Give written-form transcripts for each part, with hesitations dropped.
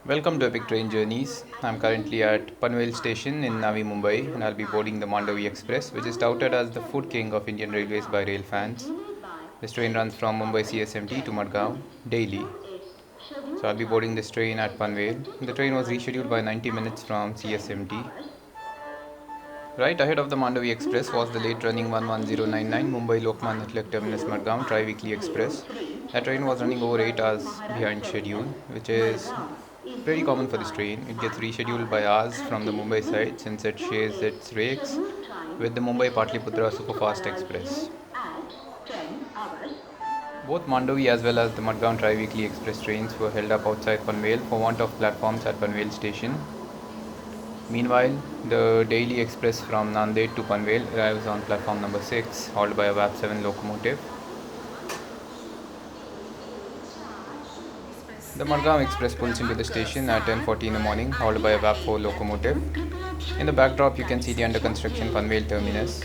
Welcome to Epic Train Journeys. I'm currently at Panvel Station in Navi Mumbai and I'll be boarding the Mandovi Express, which is touted as the food king of Indian Railways by rail fans. This train runs from Mumbai CSMT to Madgaon daily. So I'll be boarding this train at Panvel. The train was rescheduled by 90 minutes from CSMT. Right ahead of the Mandovi Express was the late running 11099 Mumbai Lokmanya Tilak Terminus Madgaon Tri-Weekly Express. That train was running over 8 hours behind schedule, which is pretty common for this train. It gets rescheduled by hours from the Mumbai side since it shares its rakes with the Mumbai Patliputra Superfast Express. Both Mandovi as well as the Madgaon Tri-Weekly Express trains were held up outside Panvel for want of platforms at Panvel station. Meanwhile, the daily express from Nanded to Panvel arrives on platform number 6, hauled by a VAP7 locomotive. The Madgaon Express pulls into the station at 10:40 in the morning, hauled by a VAP4 locomotive. In the backdrop, you can see the under construction Panvel terminus.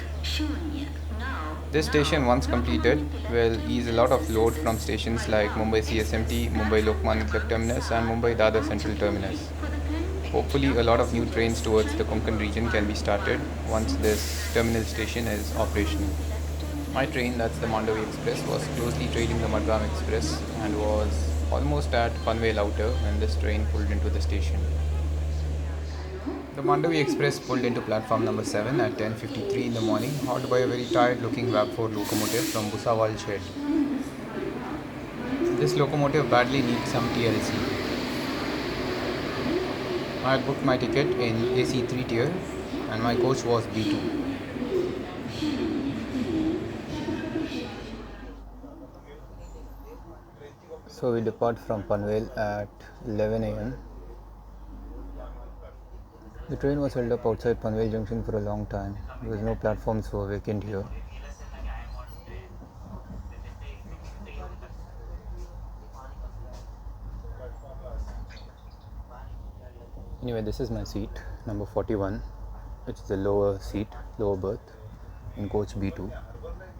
This station, once completed, will ease a lot of load from stations like Mumbai CSMT, Mumbai Lokmanya Tilak Terminus, and Mumbai Dadar Central Terminus. Hopefully, a lot of new trains towards the Konkan region can be started once this terminal station is operational. My train, that's the Mandovi Express, was closely trailing the Madgaon Express and was almost at Panvel Outer when this train pulled into the station. The Mandovi Express pulled into platform number 7 at 10:53 in the morning, hauled by a very tired looking VAP4 locomotive from Busawal shed. This locomotive badly needs some TLC. I had booked my ticket in AC3 tier and my coach was B2. So we depart from Panvel at 11 am. The train was held up outside Panvel Junction for a long time. There was no platforms were vacant here. Anyway, this is my seat, number 41, which is the lower seat, lower berth in coach B2.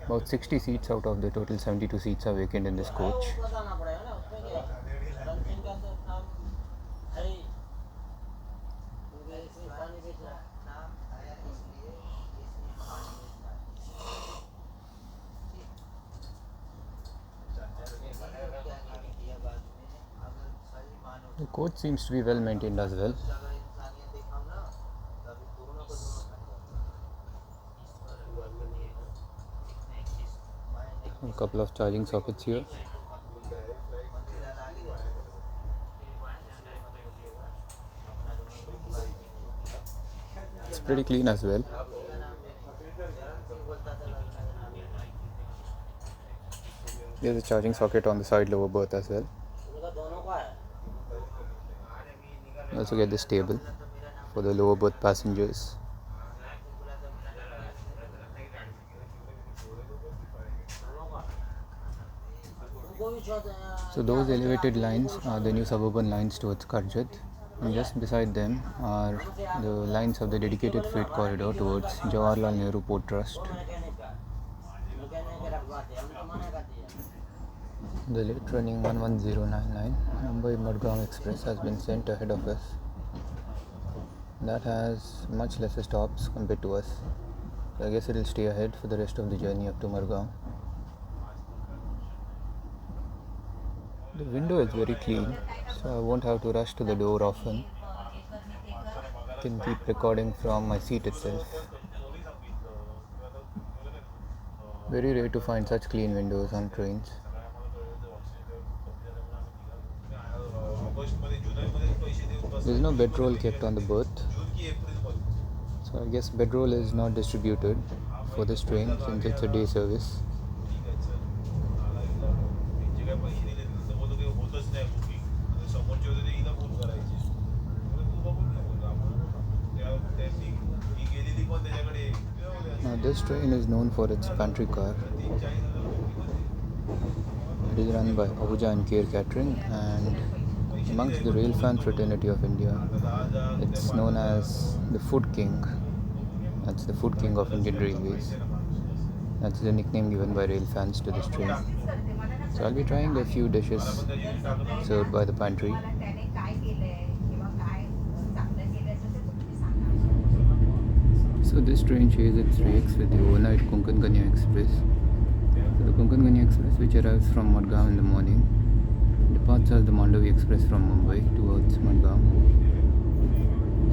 About 60 seats out of the total 72 seats are vacant in this coach. The coach seems to be well maintained as well. A couple of charging sockets here. It's pretty clean as well. There's a charging socket on the side lower berth as well. You also get this table for the lower berth passengers. So those elevated lines are the new suburban lines towards Karjat, and just beside them are the lines of the dedicated freight corridor towards Jawaharlal Nehru Port Trust. The late running 11099 Mumbai Madgaon Express has been sent ahead of us. That has much lesser stops compared to us. So I guess it will stay ahead for the rest of the journey up to Madgaon. The window is very clean, so I won't have to rush to the door often. I can keep recording from my seat itself. Very rare to find such clean windows on trains. There is no bedroll kept on the berth, so I guess bedroll is not distributed for this train since it's a day service. Now this train is known for its pantry car. It is run by Ahuja and Care Catering, and amongst the rail fan fraternity of India, it's known as the Food King. That's the Food King of Indian Railways. That's the nickname given by rail fans to this train. So I'll be trying a few dishes served by the pantry. So this train shares its rakes with the overnight Konkan Express. So the Konkan Express, which arrives from Madgaon in the morning, departs as the Mandovi Express from Mumbai towards Madgaon.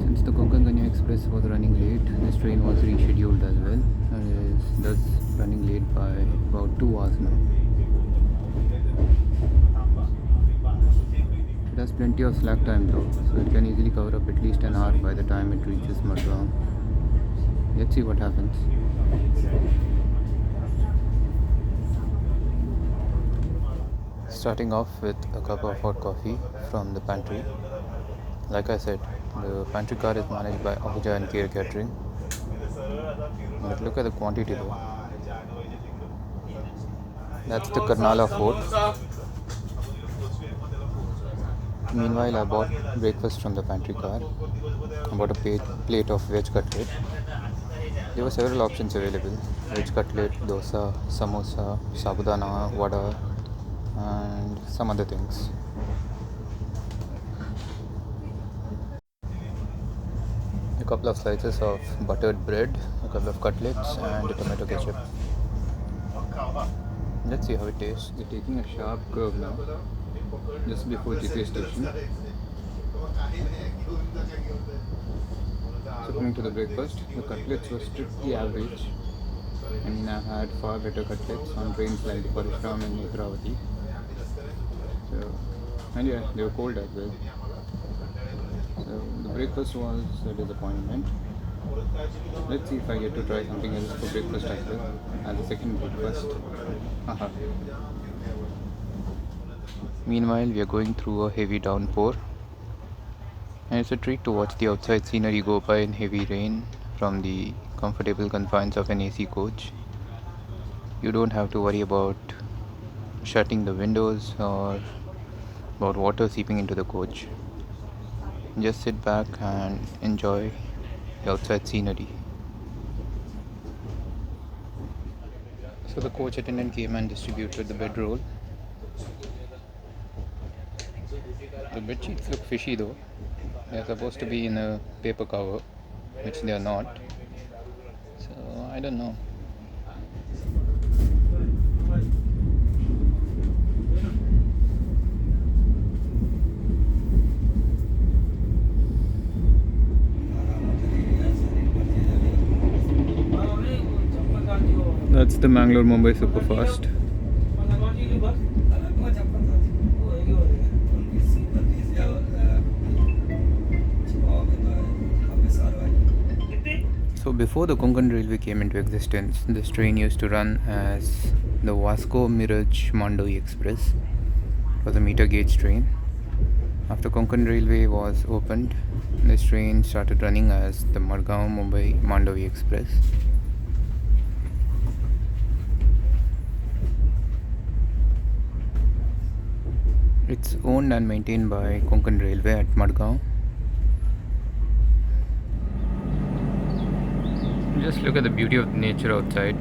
Since the Konkan Express was running late, this train was rescheduled as well and is thus running late by about 2 hours now. It has plenty of slack time though, so it can easily cover up at least an hour by the time it reaches Madgaon. Let's see what happens. Starting off with a cup of hot coffee from the pantry. Like I said, the pantry car is managed by Ahuja and Care Catering. But look at the quantity though. That's the Karnala Fort. Meanwhile, I bought breakfast from the pantry car. I bought a plate of veg cutlet. There were several options available: veg cutlet, dosa, samosa, sabudana, vada, and some other things. A couple of slices of buttered bread, a couple of cutlets, and a tomato ketchup. Let's see how it tastes. We're taking a sharp curve now, just before GT station. So coming to the breakfast, the cutlets were strictly average. I mean, I had far better cutlets on trains like the Parishram and Netravati. So, and yeah, they were cold as well. So the breakfast was a disappointment. Let's see if I get to try something else for breakfast as well, as a second breakfast. Meanwhile, we are going through a heavy downpour, and it's a treat to watch the outside scenery go by in heavy rain from the comfortable confines of an AC coach. You don't have to worry about shutting the windows or about water seeping into the coach. Just sit back and enjoy the outside scenery. So the coach attendant came and distributed the bedroll. The bed sheets look fishy though. They are supposed to be in a paper cover, which they are not. So I don't know. That's the Mangalore Mumbai Superfast. So before the Konkan Railway came into existence, this train used to run as the Vasco Miraj Mandovi Express. It was a meter gauge train. After Konkan Railway was opened, this train started running as the Madgaon Mumbai Mandovi Express. It's owned and maintained by Konkan Railway at Madgaon. Just look at the beauty of nature outside.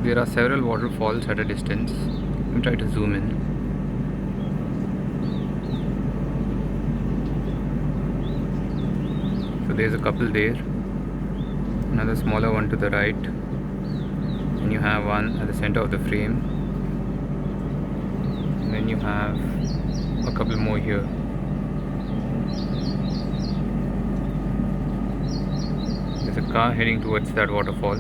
There are several waterfalls at a distance. Let me try to zoom in. So there's a couple there, another smaller one to the right, and you have one at the center of the frame, and then you have a couple more here. There's a car heading towards that waterfall.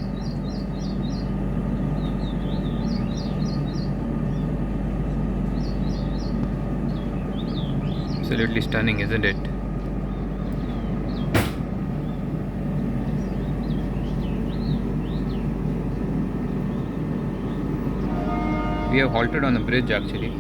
Absolutely stunning, isn't it? We have halted on a bridge actually.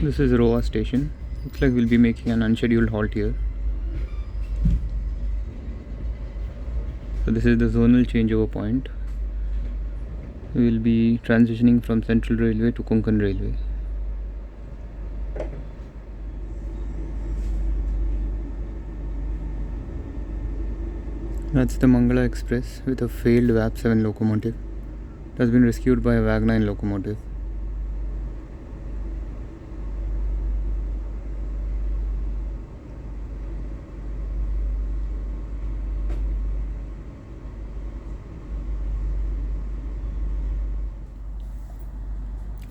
This is Roa station. Looks like we'll be making an unscheduled halt here. So this is the zonal changeover point. We will be transitioning from Central Railway to Konkan Railway. That's the Mangala Express with a failed VAP7 locomotive. It has been rescued by a WAG9 locomotive.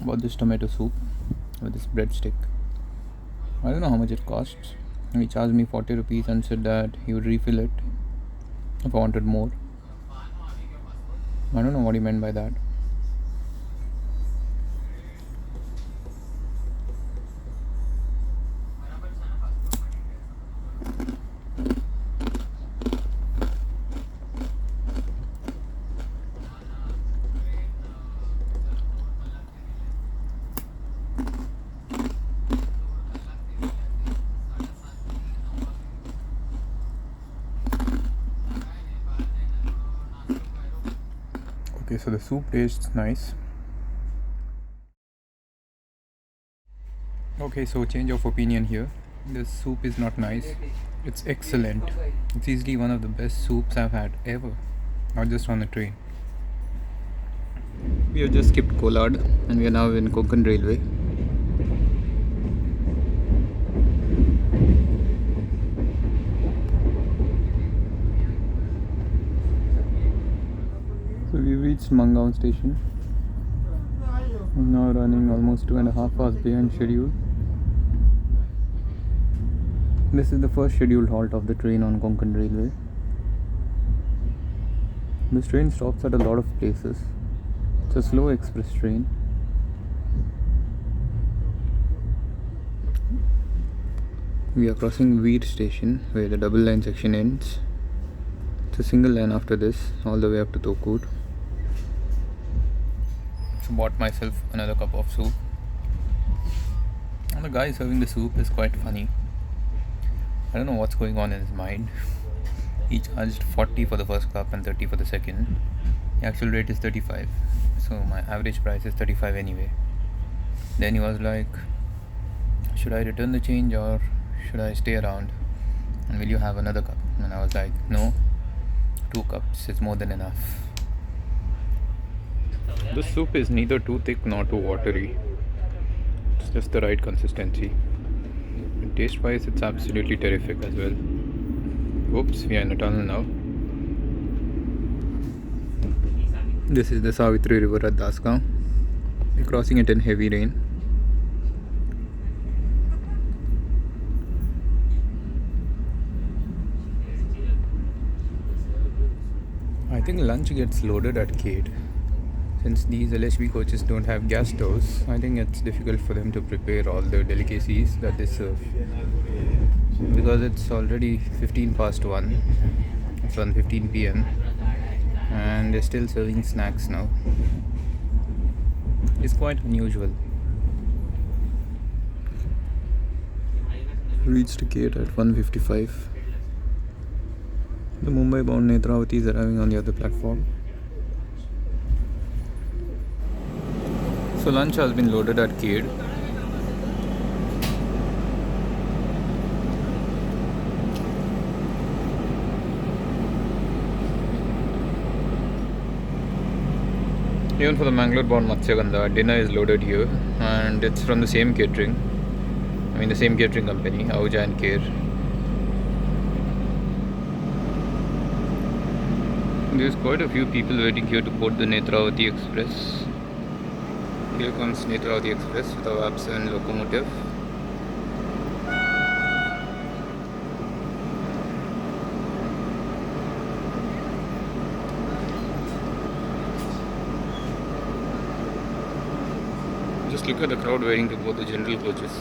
Bought this tomato soup with this breadstick. I don't know how much it costs. He charged me 40 rupees and said that he would refill it if I wanted more. I don't know what he meant by that. Okay, so the soup tastes nice. Okay, so change of opinion here. This soup is not nice. It's excellent. It's easily one of the best soups I've had ever. Not just on the train. We have just skipped Kolad and we are now in Konkan Railway. So we reached Mangaon station. We're now running almost 2.5 hours behind schedule. This is the first scheduled halt of the train on Konkan Railway. This train stops at a lot of places. It's a slow express train. We are crossing Veer station where the double line section ends. It's a single line after this, all the way up to Tokut. So bought myself another cup of soup. And the guy serving the soup is quite funny. I don't know what's going on in his mind. He charged 40 for the first cup and 30 for the second. The actual rate is 35. So my average price is 35 anyway. Then he was like, should I return the change or should I stay around? And will you have another cup? And I was like, no, 2 cups is more than enough. The soup is neither too thick nor too watery. It's just the right consistency. And taste wise, it's absolutely terrific as well. Oops, we are in a tunnel now. This is the Savitri River at Dasgaon. We're crossing it in heavy rain. I think lunch gets loaded at Cade. Since these LHB coaches don't have gas stoves, I think it's difficult for them to prepare all the delicacies that they serve. Because it's already 15 past 1. It's 1:15 p.m. and they're still serving snacks now. It's quite unusual. Reached Cade at 1:55. The Mumbai bound Netravati is arriving on the other platform. So lunch has been loaded at Cade. Even for the Mangalore bound Matsyagandha, dinner is loaded here and it's from the same catering. I mean the same catering company, Ahuja and Care. There's quite a few people waiting here to board the Netravati Express. Here comes Netravati Express with a VAP7 locomotive. Just look at the crowd waiting to board the general coaches.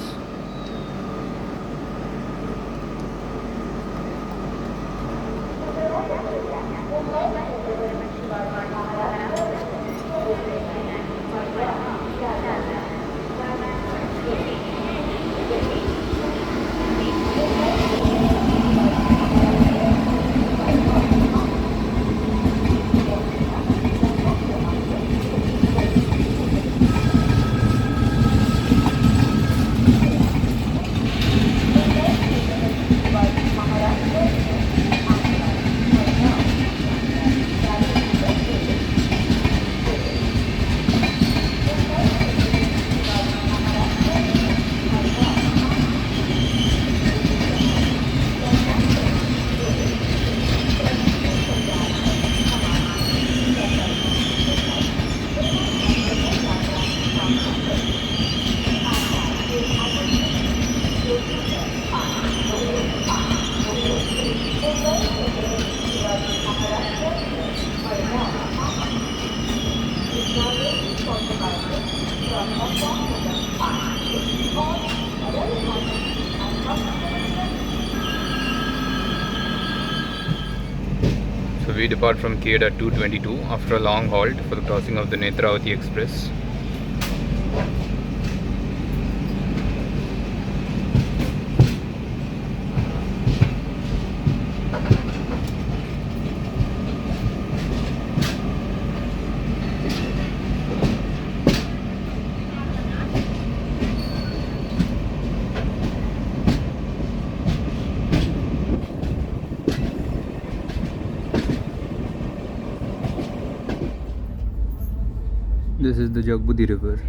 We depart from Khed at 2:22 after a long halt for the crossing of the Netravati Express. This is the Jagbudi river.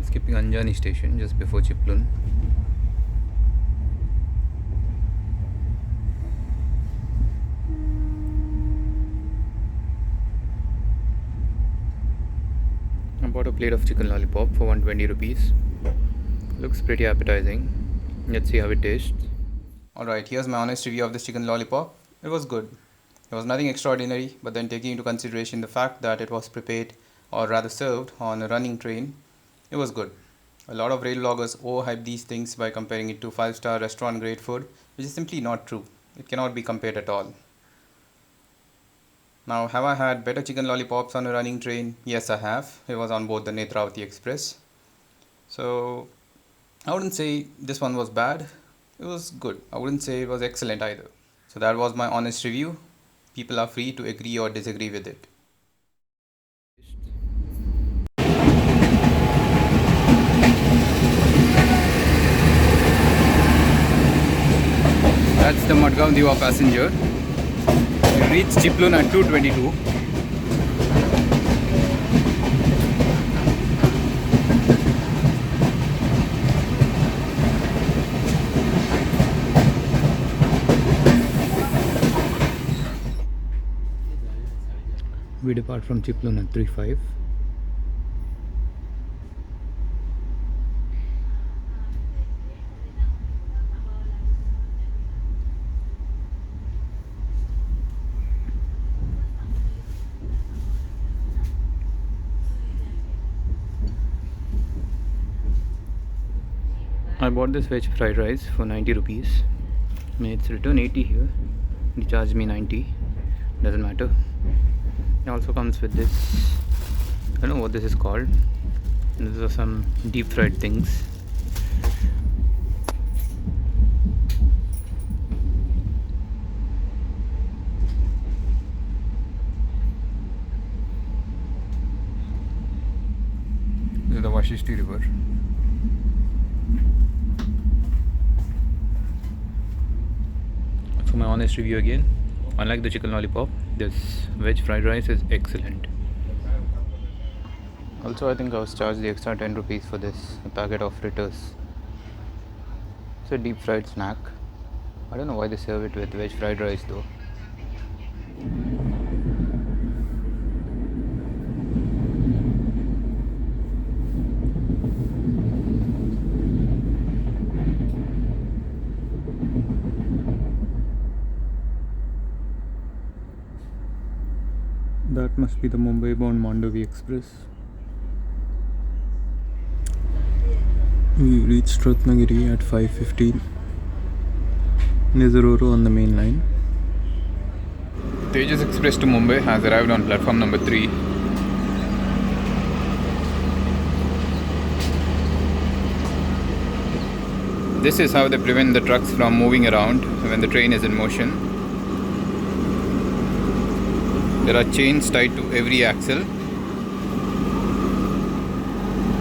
Skipping Anjani station just before Chiplun. I bought a plate of chicken lollipop for 120 rupees. Looks pretty appetizing. Let's see how it tastes. Alright, here's my honest review of this chicken lollipop. It was good. There was nothing extraordinary, but then taking into consideration the fact that it was prepared or rather served on a running train, it was good. A lot of rail bloggers overhype these things by comparing it to 5-star restaurant grade food, which is simply not true. It cannot be compared at all. Now, have I had better chicken lollipops on a running train? Yes, I have. It was on board the Netravati Express. So, I wouldn't say this one was bad. It was good. I wouldn't say it was excellent either. So that was my honest review. People are free to agree or disagree with it. That's the Madgaon Diwa passenger. We reached Chiplun at 2:22. We depart from Chiplun at 3:05. I bought this veg fried rice for 90 rupees. It's written 80 here. They charged me 90. Doesn't matter. It also comes with this. I don't know what this is called. These are some deep fried things. This is the Vashishti river. So my honest review again. Unlike the chicken lollipop, this veg fried rice is excellent. Also, I think I was charged the extra 10 rupees for this, a packet of fritters. It's a deep fried snack. I don't know why they serve it with veg fried rice though. That must be the Mumbai bound Mandovi Express. We reached Ratnagiri at 5:15. There's a Roro on the main line. Tejas Express to Mumbai has arrived on platform number 3. This is how they prevent the trucks from moving around when the train is in motion. There are chains tied to every axle.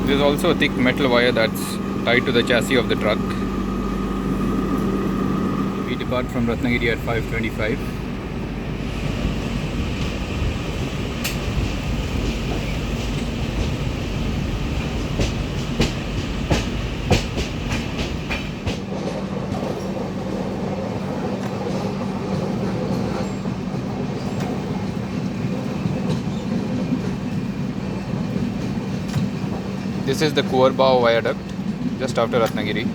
There is also a thick metal wire that's tied to the chassis of the truck. We depart from Ratnagiri at 5:25. This is the Kuarbao viaduct just after Ratnagiri.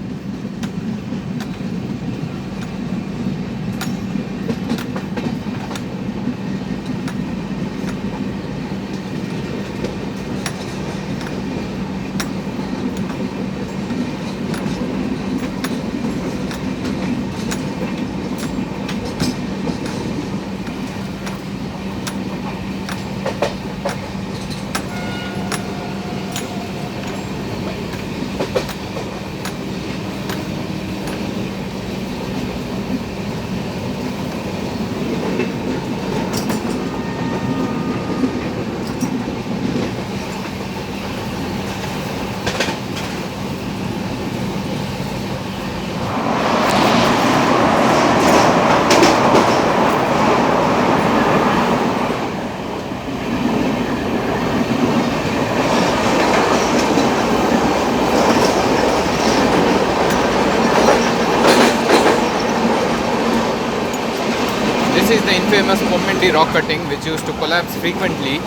This is the infamous Pommendi rock cutting, which used to collapse frequently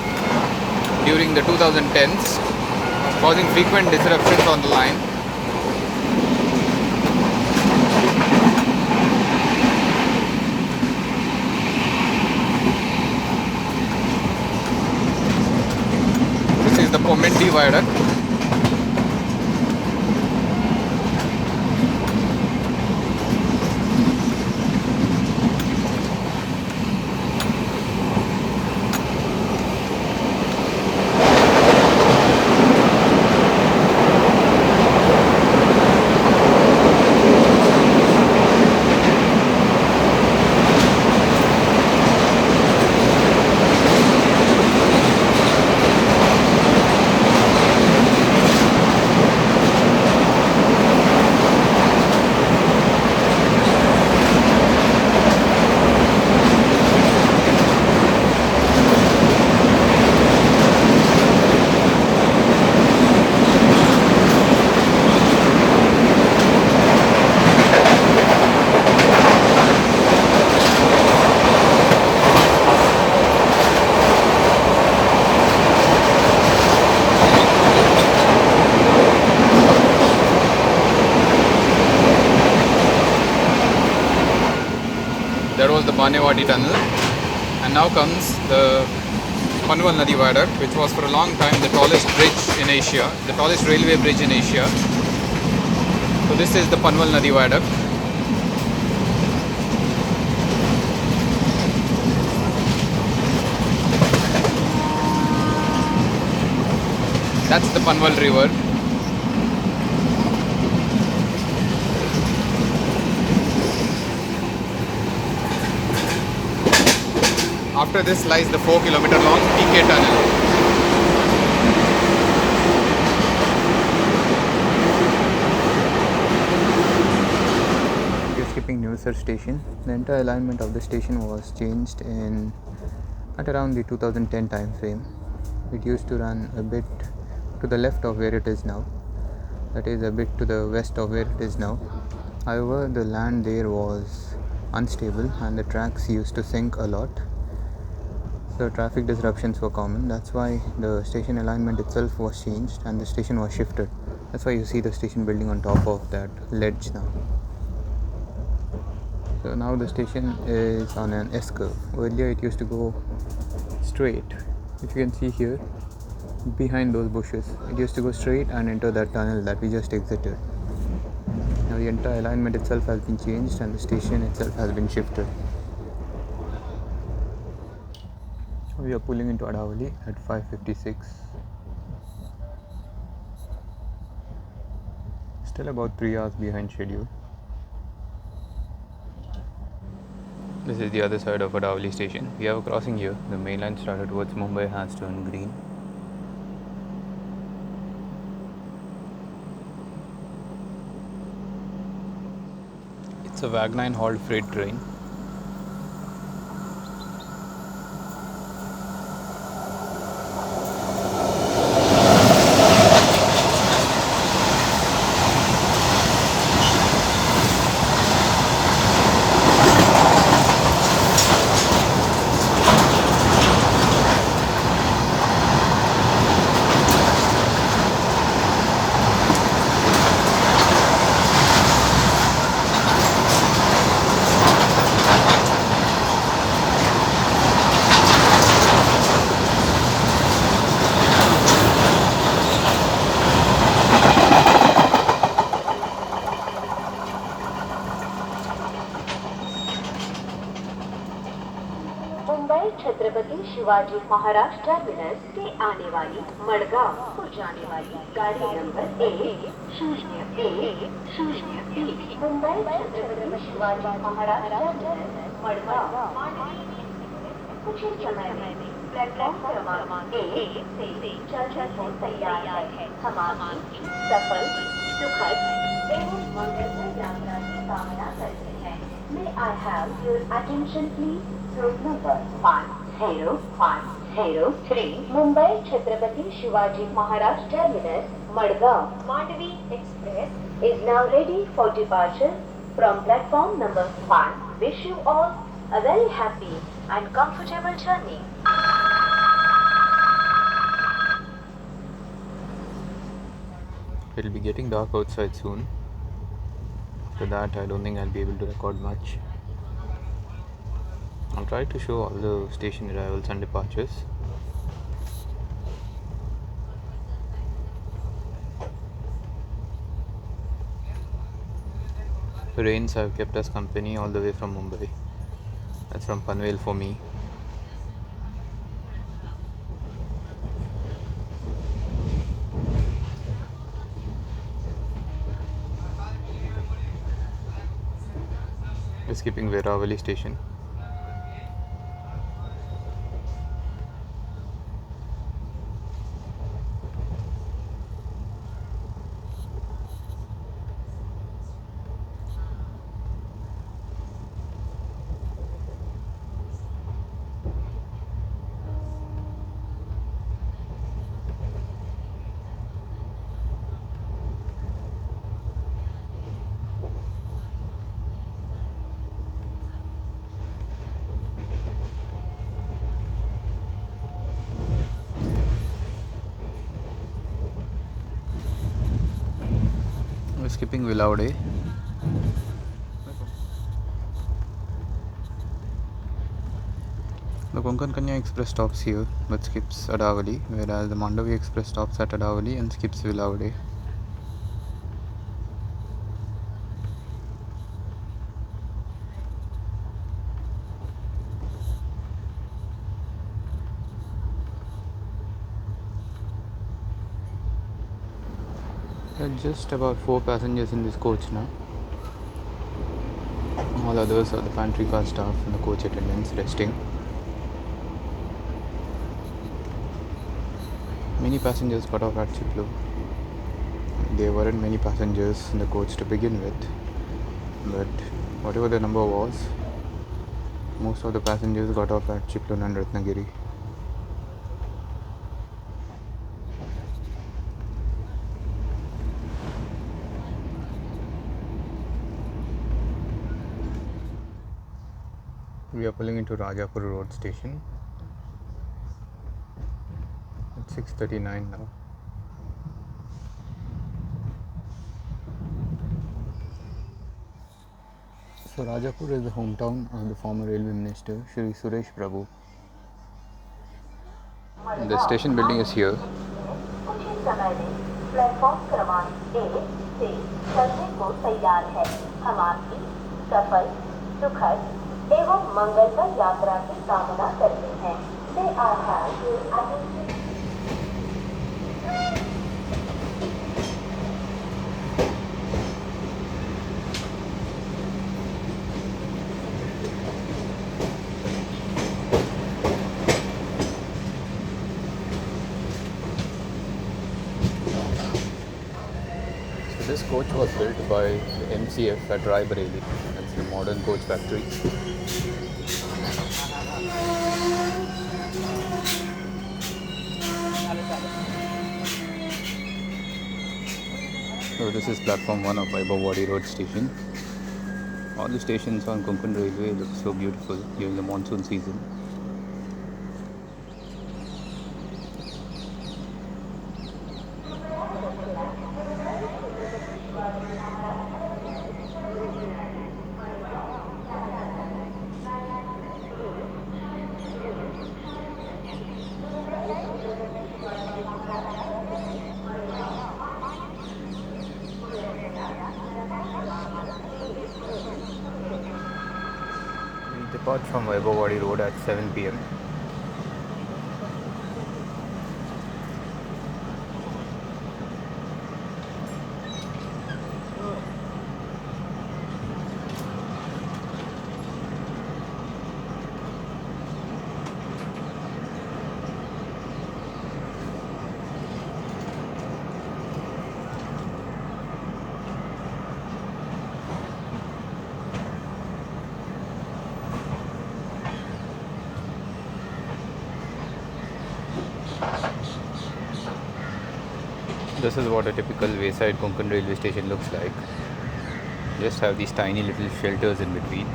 during the 2010s, causing frequent disruptions on the line. This is the Pommendi viaduct. That was the Banewadi tunnel, and now comes the Panwal Nadi viaduct, which was for a long time the tallest bridge in Asia, the tallest railway bridge in Asia. So this is the Panwal Nadi viaduct. That's the Panwal river. After this lies the 4-kilometer long PK tunnel. We are skipping Newsar station. The entire alignment of the station was changed at around the 2010 time frame. It used to run a bit to the left of where it is now, that is a bit to the west of where it is now. However, the land there was unstable and the tracks used to sink a lot. So traffic disruptions were common. That's why the station alignment itself was changed and the station was shifted. That's why you see the station building on top of that ledge now. So now the station is on an S-curve. Earlier it used to go straight. If you can see here, behind those bushes, it used to go straight and enter that tunnel that we just exited. Now the entire alignment itself has been changed and the station itself has been shifted. We are pulling into Adavali at 5:56. Still about 3 hours behind schedule. This is the other side of Adavali station. We have a crossing here. The main line started towards Mumbai has turned green. It's a Wagnine hauled freight train. Mumbai Chhatrapati Shivaji Maharaj terminus से आने वाली मडगांव को जाने वाली गाड़ी number 10101 Mumbai Chhatrapati Shivaji Maharaj terminus Madgaon कुछ ही समय में प्लेटफॉर्म क्रमांक 1 से चलने को तैयार है। हम आपकी सफल, सुखद एवं मंगलमय यात्रा की कामना करते हैं। May I have your attention please? Road number 50503 Mumbai Chhatrapati Shivaji Maharaj Terminus, Madgaon, Mandovi Express is now ready for departure from platform number 5. Wish you all a very happy and comfortable journey. It'll be getting dark outside soon. After that, I don't think I'll be able to record much. I'll try to show all the station arrivals and departures. The rains have kept us company all the way from Mumbai. That's from Panvel for me. We're skipping Veeravali station. We're skipping Villaude. The Konkan Kanya Express stops here but skips Adavali, whereas the Mandovi Express stops at Adavali and skips Villaude. There are just about 4 passengers in this coach now. All others are the pantry car staff and the coach attendants resting. Many passengers got off at Chiplu. There weren't many passengers in the coach to begin with, but whatever the number was, most of the passengers got off at Chiplu and Ratnagiri. We are pulling into Rajapur Road station. It's 6:39 now. So Rajapur is the hometown of the former railway minister Shri Suresh Prabhu. The station building is here. कुछ ही समय में platform क्रमांक 1 से चलने को तैयार है। हम आपकी सफल, सुखद एवं मंगलमय यात्रा की कामना करते हैं। May I have your attention? This coach was built by the MCF at Rai Bareilly. That's the modern coach factory. So this is platform 1 of Vaibhavwadi Road station. All the stations on Konkan Railway look so beautiful during the monsoon season. Depart from Vaibhavwadi Road at 7 p.m. This is what a typical wayside Konkan railway station looks like. Just have these tiny little shelters in between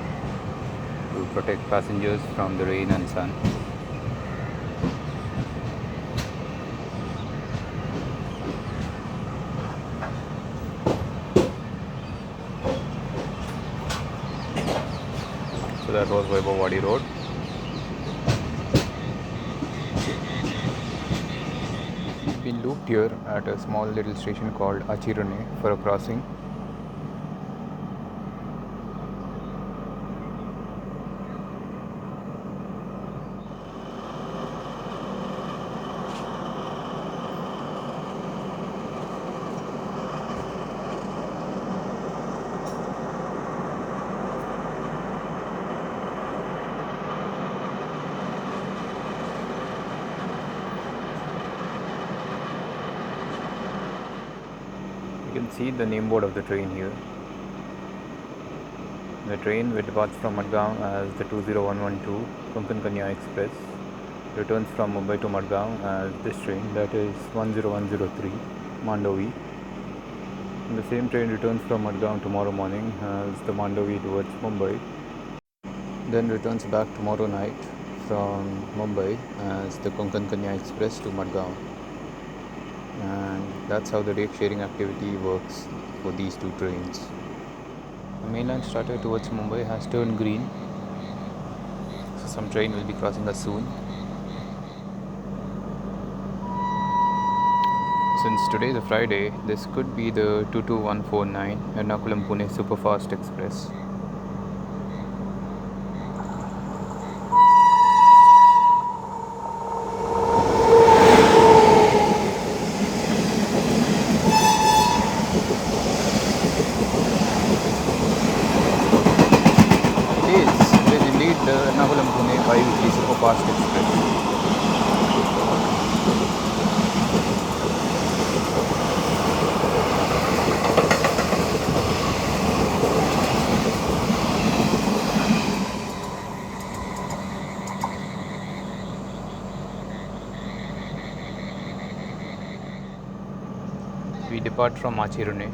to protect passengers from the rain and sun. So that was Vaibhavwadi Road. We've been looped here at a small little station called Achirane for a crossing. You can see the name board of the train here. The train which departs from Madgaon as the 20112 Konkan Kanya Express returns from Mumbai to Madgaon as this train, that is 10103 Mandovi. And the same train returns from Madgaon tomorrow morning as the Mandovi towards Mumbai. Then returns back tomorrow night from Mumbai as the Konkan Kanya Express to Madgaon. And that's how the rake sharing activity works for these two trains. The mainline starter towards Mumbai has turned green, so some train will be crossing us soon. Since today is a Friday, this could be the 22149 Ernakulam Pune Superfast Express. It is indeed the Ernakulam Pune bi-weekly Superfast Express. We depart from Achirane.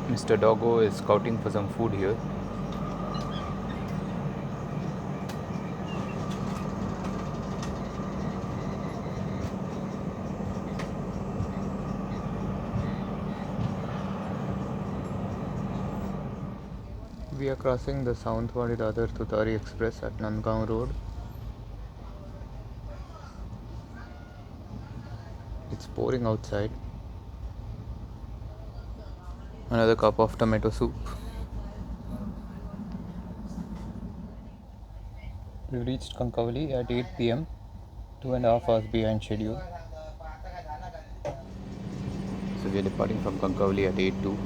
Mr. Doggo is scouting for some food here. We are crossing the Sawantwadi Dadar Tutari Express at Nandgaon Road. It's pouring outside. Another cup of tomato soup. We reached Kankavali at 8 p.m., 2.5 hours behind schedule. So we are departing from Kankavali at 8:02.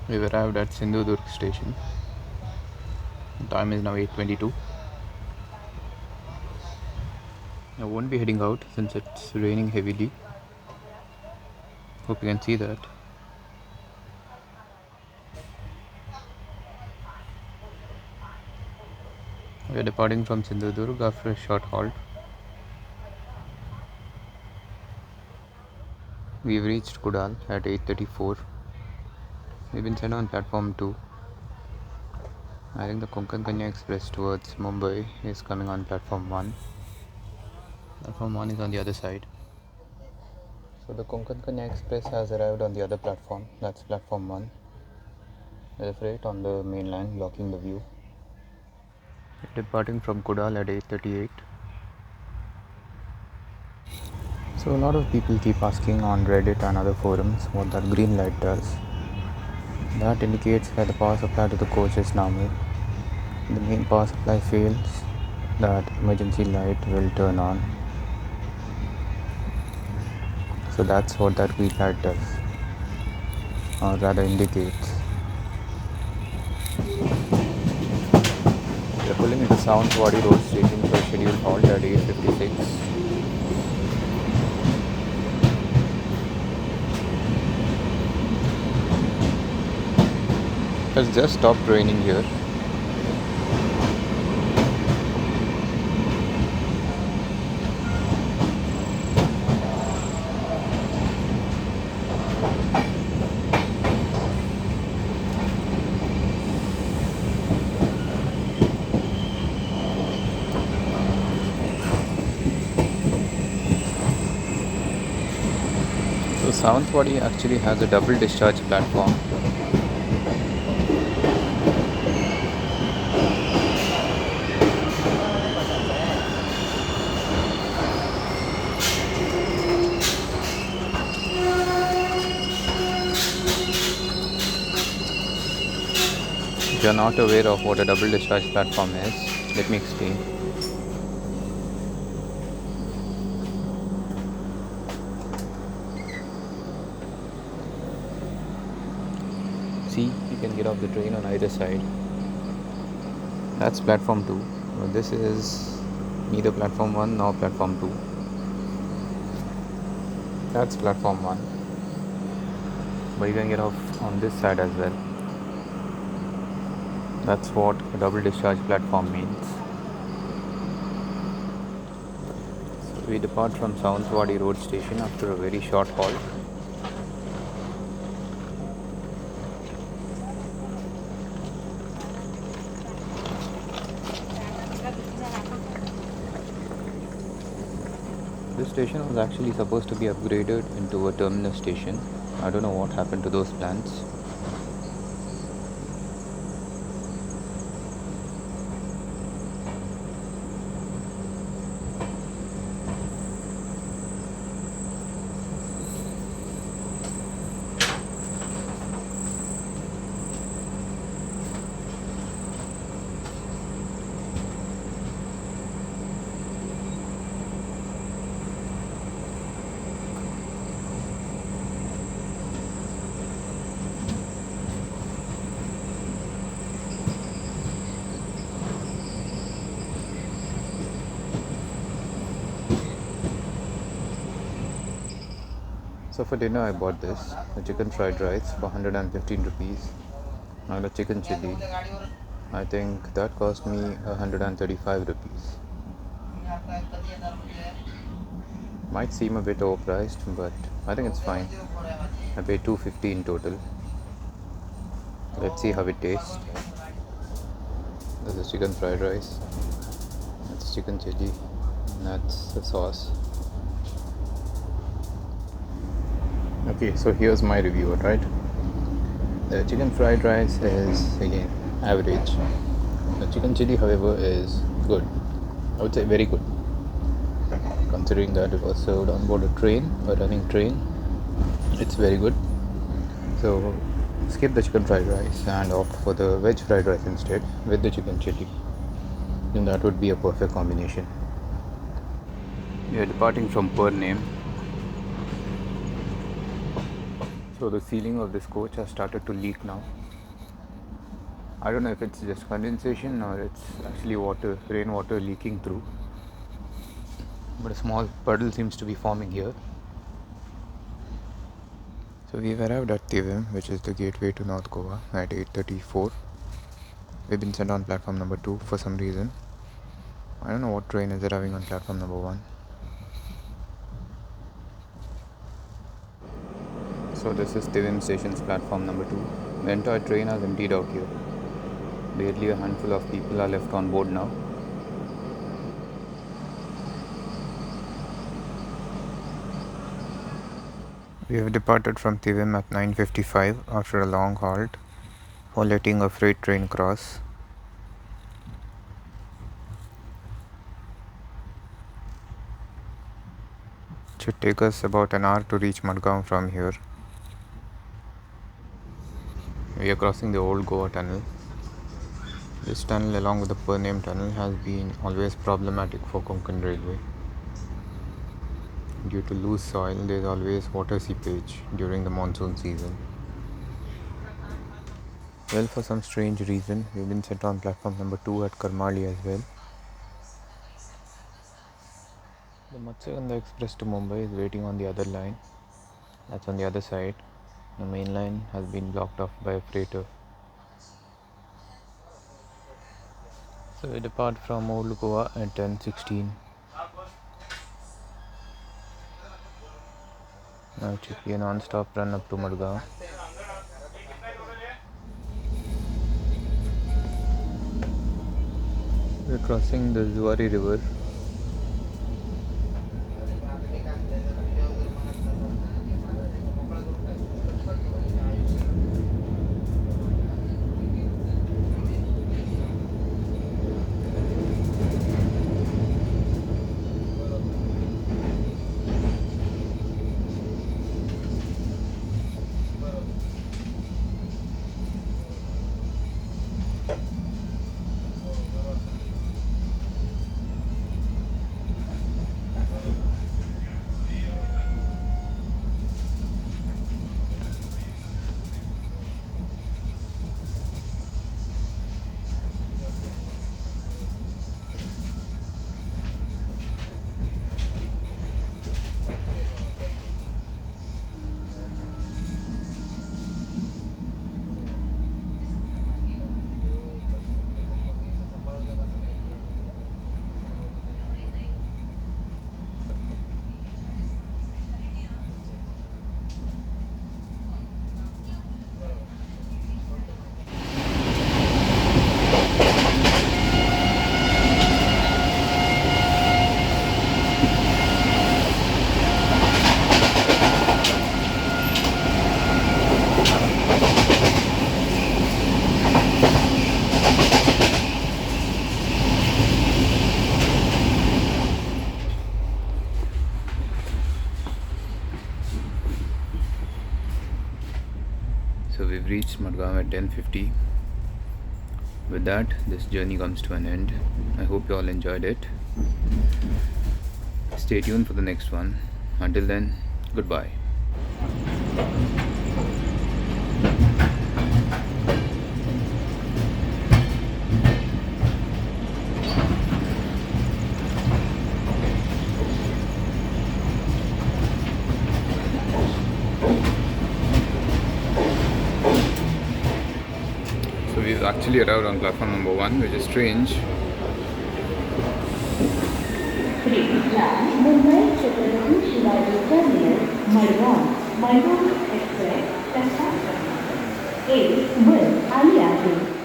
We've arrived at Sindhudurg station. The time is now 8:22. I won't be heading out since it's raining heavily. Hope you can see that. We are departing from Sindhudurg after a short halt. We've reached Kudal at 8:34. We've been sent on platform 2. I think the Konkan Kanya Express towards Mumbai is coming on platform 1. Platform 1 is on the other side. So the Konkan Kanya Express has arrived on the other platform, that's platform 1. There's a freight on the main line blocking the view. Departing from Kudal at 8:38. So a lot of people keep asking on Reddit and other forums what that green light does. That indicates that the power supply to the coach is normal. If the main power supply fails, that emergency light will turn on. So that's what that green light does, or rather indicates. We are pulling into Sawantwadi road station for a scheduled halt at 8:56. It has just stopped raining here. So Sawantwadi actually has a double discharge platform. If you are not aware of what a double discharge platform is, let me explain. See, you can get off the train on either side. That's platform 2. This is neither platform 1 nor platform 2. That's platform 1. But you can get off on this side as well. That's what a double discharge platform means. So we depart from Sawantwadi road station after a very short halt. This station was actually supposed to be upgraded into a terminus station. I don't know what happened to those plans. So for dinner I bought this, the chicken fried rice for 115 rupees and a chicken chili. I think that cost me 135 rupees. Might seem a bit overpriced, but I think it's fine. I paid 250 in total. Let's see how it tastes. This is chicken fried rice. That's chicken chili. And that's the sauce. Okay, so here's my review, right? The chicken fried rice is again average. The chicken chili, however, is good. I would say very good, considering that it was served on board a train, a running train. It's very good. So skip the chicken fried rice and opt for the veg fried rice instead with the chicken chili. And that would be a perfect combination. We are departing from Purname. So the ceiling of this coach has started to leak now. I don't know if it's just condensation or it's actually water, rainwater leaking through. But a small puddle seems to be forming here. So we've arrived at Tivim, which is the gateway to North Goa, at 8:34. We've been sent on platform number 2 for some reason. I don't know what train is arriving on platform number 1. So this is Tivim station's platform number 2. The entire train has emptied out here. Barely a handful of people are left on board now. We have departed from Tivim at 9:55 after a long halt for letting a freight train cross. should take us about an hour to reach Madgaon from here. We are crossing the old Goa tunnel. This tunnel, along with the Purname tunnel, has been always problematic for Konkan Railway. Due to loose soil, there is always water seepage during the monsoon season. Well, for some strange reason, we've been sent on platform number 2 at Karmali as well. The Matsuyagandha Express to Mumbai is waiting on the other line. That's on the other side. The main line has been blocked off by a freighter. So we depart from Old Goa at 10:16. Now it should be a non-stop run up to Madgaon. We're crossing the Zuari river. So we've reached Madgaon at 10:50. With that, this journey comes to an end. I hope you all enjoyed it. Stay tuned for the next one. Until then, goodbye. So we've actually arrived on platform number 1, which is strange. Mumbai Chhatrapati Shivaji Terminus, Madgaon, Mandovi Express, platform 8 will आली आहे.